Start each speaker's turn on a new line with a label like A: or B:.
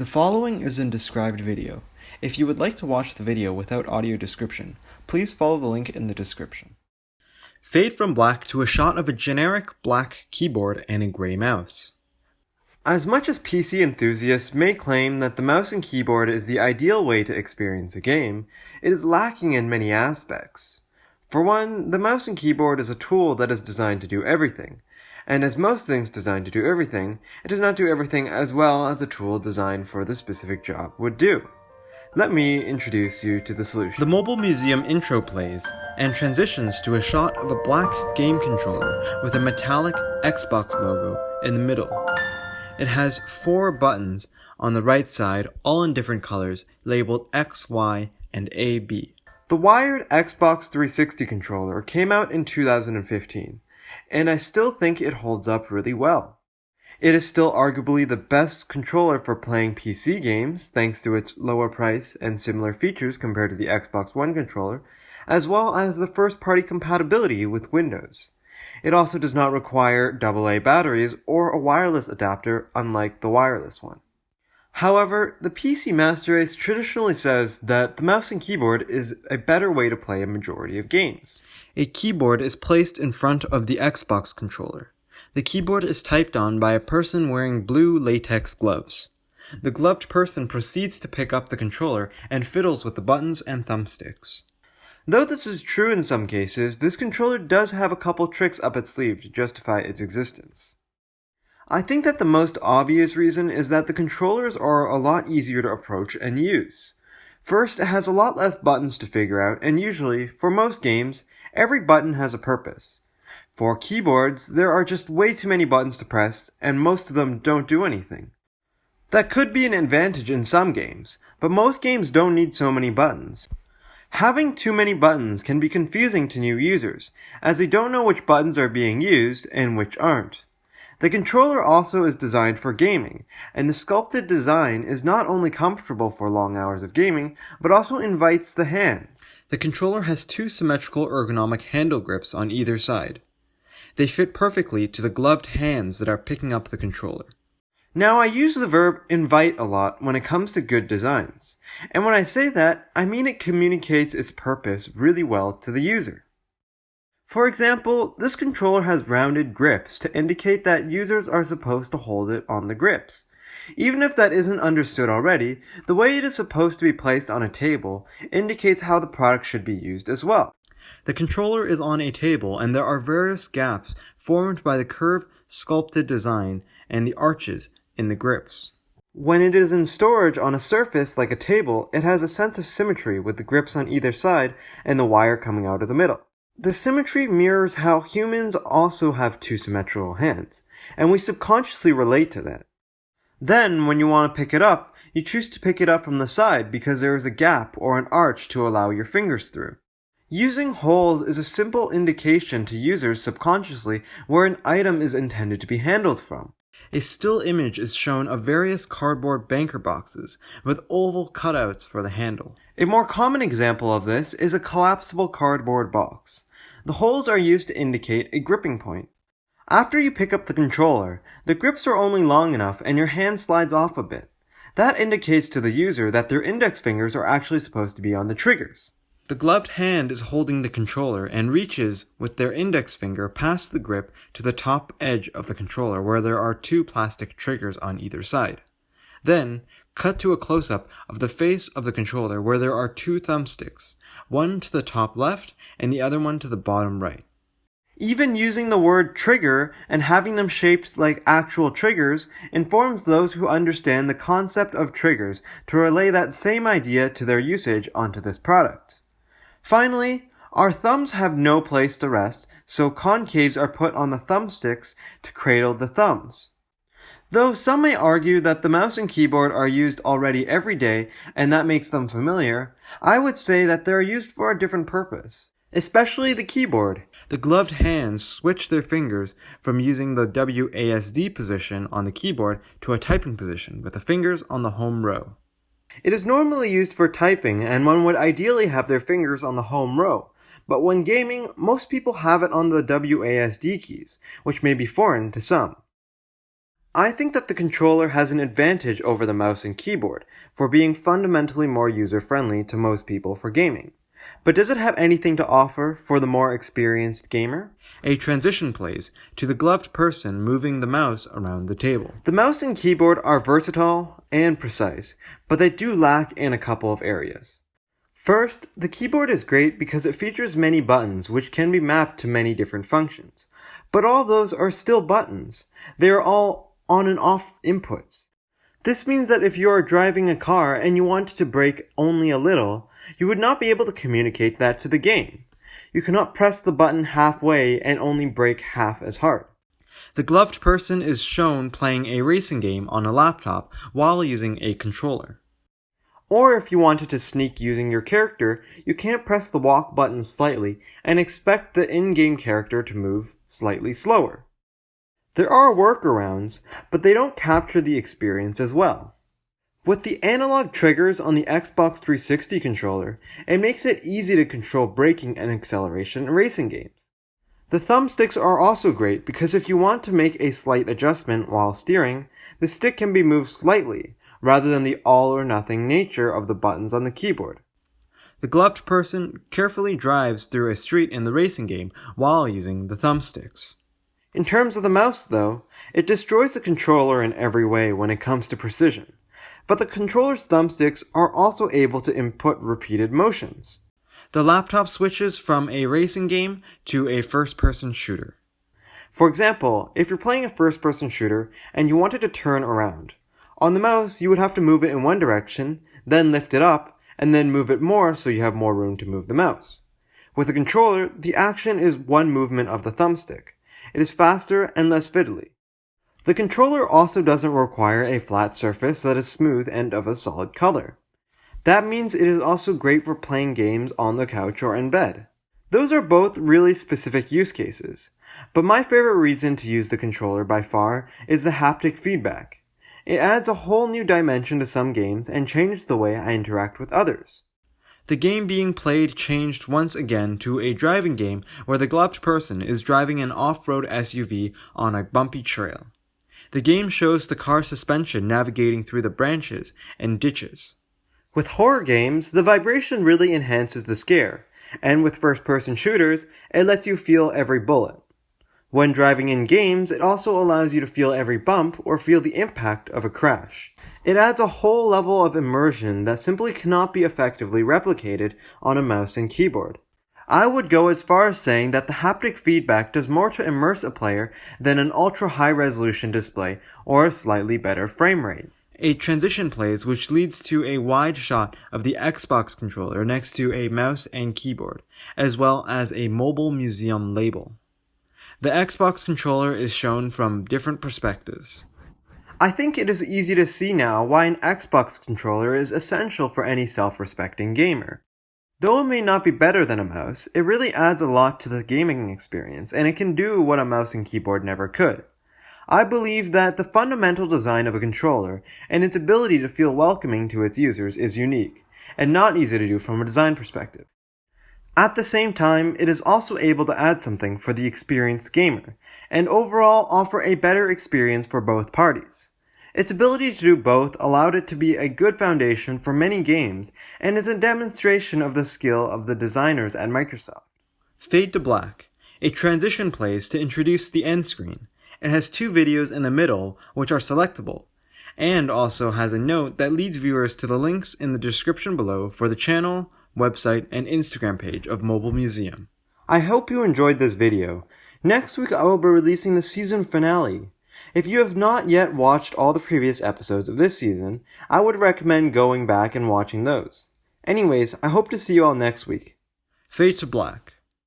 A: The following is a described video. If you would like to watch the video without audio description, please follow the link in the description. Fade from black to a shot of a generic black keyboard and a gray mouse. As much as PC enthusiasts may claim that the mouse and keyboard is the ideal way to experience a game, it is lacking in many aspects. For one, the mouse and keyboard is a tool that is designed to do everything. And as most things designed to do everything, it does not do everything as well as a tool designed for the specific job would do. Let me introduce you to the solution. The Mobile Museum intro plays, and transitions to a shot of a black game controller with a metallic Xbox logo in the middle. It has 4 buttons on the right side, all in different colors, labeled X, Y, and A, B. The wired Xbox 360 controller came out in 2015. And I still think it holds up really well. It is still arguably the best controller for playing PC games, thanks to its lower price and similar features compared to the Xbox One controller, as well as the first-party compatibility with Windows. It also does not require AA batteries or a wireless adapter, unlike the wireless one. However, the PC Master Race traditionally says that the mouse and keyboard is a better way to play a majority of games. A keyboard is placed in front of the Xbox controller. The keyboard is typed on by a person wearing blue latex gloves. The gloved person proceeds to pick up the controller and fiddles with the buttons and thumbsticks. Though this is true in some cases, this controller does have a couple tricks up its sleeve to justify its existence. I think that the most obvious reason is that the controllers are a lot easier to approach and use. First, it has a lot less buttons to figure out, and usually, for most games, every button has a purpose. For keyboards, there are just way too many buttons to press, and most of them don't do anything. That could be an advantage in some games, but most games don't need so many buttons. Having too many buttons can be confusing to new users, as they don't know which buttons are being used and which aren't. The controller also is designed for gaming, and the sculpted design is not only comfortable for long hours of gaming, but also invites the hands. The controller has 2 symmetrical ergonomic handle grips on either side. They fit perfectly to the gloved hands that are picking up the controller. Now, I use the verb invite a lot when it comes to good designs, and when I say that, I mean it communicates its purpose really well to the user. For example, this controller has rounded grips to indicate that users are supposed to hold it on the grips. Even if that isn't understood already, the way it is supposed to be placed on a table indicates how the product should be used as well. The controller is on a table, and there are various gaps formed by the curved, sculpted design and the arches in the grips. When it is in storage on a surface like a table, it has a sense of symmetry with the grips on either side and the wire coming out of the middle. The symmetry mirrors how humans also have 2 symmetrical hands, and we subconsciously relate to that. Then, when you want to pick it up, you choose to pick it up from the side because there is a gap or an arch to allow your fingers through. Using holes is a simple indication to users subconsciously where an item is intended to be handled from. A still image is shown of various cardboard banker boxes with oval cutouts for the handle. A more common example of this is a collapsible cardboard box. The holes are used to indicate a gripping point. After you pick up the controller, the grips are only long enough and your hand slides off a bit. That indicates to the user that their index fingers are actually supposed to be on the triggers. The gloved hand is holding the controller and reaches with their index finger past the grip to the top edge of the controller where there are 2 plastic triggers on either side. Then, cut to a close-up of the face of the controller where there are 2 thumbsticks, one to the top left and the other one to the bottom right. Even using the word trigger and having them shaped like actual triggers informs those who understand the concept of triggers to relay that same idea to their usage onto this product. Finally, our thumbs have no place to rest, so concaves are put on the thumbsticks to cradle the thumbs. Though some may argue that the mouse and keyboard are used already every day and that makes them familiar, I would say that they are used for a different purpose. Especially the keyboard. The gloved hands switch their fingers from using the WASD position on the keyboard to a typing position with the fingers on the home row. It is normally used for typing, and one would ideally have their fingers on the home row, but when gaming, most people have it on the WASD keys, which may be foreign to some. I think that the controller has an advantage over the mouse and keyboard for being fundamentally more user-friendly to most people for gaming. But does it have anything to offer for the more experienced gamer? A transition plays to the gloved person moving the mouse around the table. The mouse and keyboard are versatile and precise, but they do lack in a couple of areas. First, the keyboard is great because it features many buttons which can be mapped to many different functions. But all those are still buttons. They are all on and off inputs. This means that if you are driving a car and you want to brake only a little, you would not be able to communicate that to the game. You cannot press the button halfway and only brake half as hard. The gloved person is shown playing a racing game on a laptop while using a controller. Or if you wanted to sneak using your character, you can't press the walk button slightly and expect the in-game character to move slightly slower. There are workarounds, but they don't capture the experience as well. With the analog triggers on the Xbox 360 controller, it makes it easy to control braking and acceleration in racing games. The thumbsticks are also great because if you want to make a slight adjustment while steering, the stick can be moved slightly, rather than the all-or-nothing nature of the buttons on the keyboard. The gloved person carefully drives through a street in the racing game while using the thumbsticks. In terms of the mouse, though, it destroys the controller in every way when it comes to precision. But the controller's thumbsticks are also able to input repeated motions. The laptop switches from a racing game to a first-person shooter. For example, if you're playing a first-person shooter and you wanted to turn around, on the mouse you would have to move it in one direction, then lift it up, and then move it more so you have more room to move the mouse. With a controller, the action is one movement of the thumbstick. It is faster and less fiddly. The controller also doesn't require a flat surface that is smooth and of a solid color. That means it is also great for playing games on the couch or in bed. Those are both really specific use cases, but my favorite reason to use the controller by far is the haptic feedback. It adds a whole new dimension to some games and changes the way I interact with others. The game being played changed once again to a driving game where the gloved person is driving an off-road SUV on a bumpy trail. The game shows the car suspension navigating through the branches and ditches. With horror games, the vibration really enhances the scare, and with first-person shooters, it lets you feel every bullet. When driving in games, it also allows you to feel every bump or feel the impact of a crash. It adds a whole level of immersion that simply cannot be effectively replicated on a mouse and keyboard. I would go as far as saying that the haptic feedback does more to immerse a player than an ultra-high-resolution display or a slightly better frame rate. A transition plays which leads to a wide shot of the Xbox controller next to a mouse and keyboard, as well as a mobile museum label. The Xbox controller is shown from different perspectives. I think it is easy to see now why an Xbox controller is essential for any self-respecting gamer. Though it may not be better than a mouse, it really adds a lot to the gaming experience, and it can do what a mouse and keyboard never could. I believe that the fundamental design of a controller and its ability to feel welcoming to its users is unique, and not easy to do from a design perspective. At the same time, it is also able to add something for the experienced gamer, and overall offer a better experience for both parties. Its ability to do both allowed it to be a good foundation for many games and is a demonstration of the skill of the designers at Microsoft. Fade to Black. A transition plays to introduce the end screen. It has 2 videos in the middle which are selectable, and also has a note that leads viewers to the links in the description below for the channel, website, and Instagram page of Mobile Museum. I hope you enjoyed this video. Next week I will be releasing the season finale. If you have not yet watched all the previous episodes of this season, I would recommend going back and watching those. Anyways, I hope to see you all next week. Fade to Black.